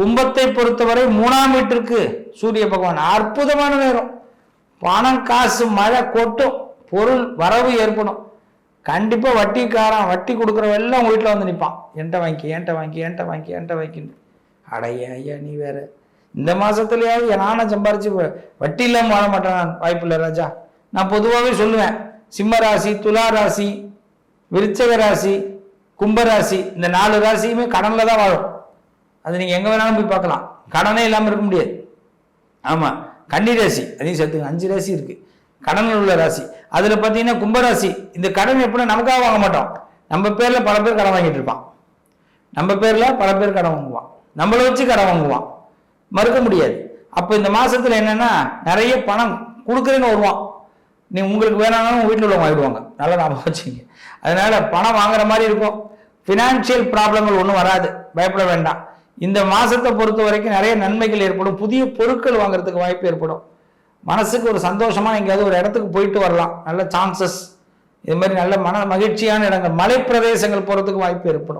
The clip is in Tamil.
கும்பத்தை பொறுத்தவரை 3ஆம் வீட்டிற்கு சூரிய பகவான் அற்புதமான நேரம். பணம் காசு மழை கொட்டும், பொருள் வரவு ஏற்படும். கண்டிப்பாக வட்டிக்காரன் வட்டி கொடுக்குறவெல்லாம் உங்கள் வீட்டில் வந்து நிற்பான். என்கிட்ட வாங்கி அடைய ஐயா நீ வேற. இந்த மாதத்துலையாவது நானும் சம்பாரிச்சு வட்டி இல்லாமல் வாழ மாட்டேன். நான் வாய்ப்பு இல்லை ராஜா. நான் பொதுவாகவே சொல்லுவேன், சிம்ம ராசி, துலா ராசி, விருச்சக ராசி, கும்பராசி, இந்த 4 ராசியுமே கடனில் தான் வாழும். அது நீங்கள் எங்கே வேணாலும் போய் பார்க்கலாம், கடனே இல்லாமல் இருக்க முடியாது. ஆமாம், கன்னி ராசி அதையும் சேர்த்துங்க, 5 ராசி இருக்குது கடனில் உள்ள ராசி. அதில் பார்த்தீங்கன்னா கும்பராசி, இந்த கடன் எப்படின்னா நமக்காக வாங்க மாட்டோம், நம்ம பேரில் பல பேர் கடன் வாங்கிட்டு இருப்பான். நம்ம பேரில் பல பேர் கடன் வாங்குவான், நம்மளை வச்சு கடன் வாங்குவான், மறுக்க முடியாது. அப்போ இந்த மாதத்தில் என்னென்னா நிறைய பணம் கொடுக்குறேன்னு வருவான். நீ உங்களுக்கு வேணாலும் உங்கள் வீட்டில் உள்ளவங்க ஆகிடுவாங்க, நல்லா ஞாபகம் வச்சுங்க. அதனால பணம் வாங்குற மாதிரி இருக்கும். ஃபினான்ஷியல் ப்ராப்ளங்கள் ஒன்றும் வராது, பயப்பட வேண்டாம். இந்த மாதத்தை பொறுத்த வரைக்கும் நிறைய நன்மைகள் ஏற்படும். புதிய பொருட்கள் வாங்குறதுக்கு வாய்ப்பு ஏற்படும். மனசுக்கு ஒரு சந்தோஷமாக எங்கேயாவது ஒரு இடத்துக்கு போயிட்டு வரலாம், நல்ல சான்சஸ். இது மாதிரி நல்ல மன மகிழ்ச்சியான இடங்கள், மலை பிரதேசங்கள் போகிறதுக்கு வாய்ப்பு ஏற்படும்.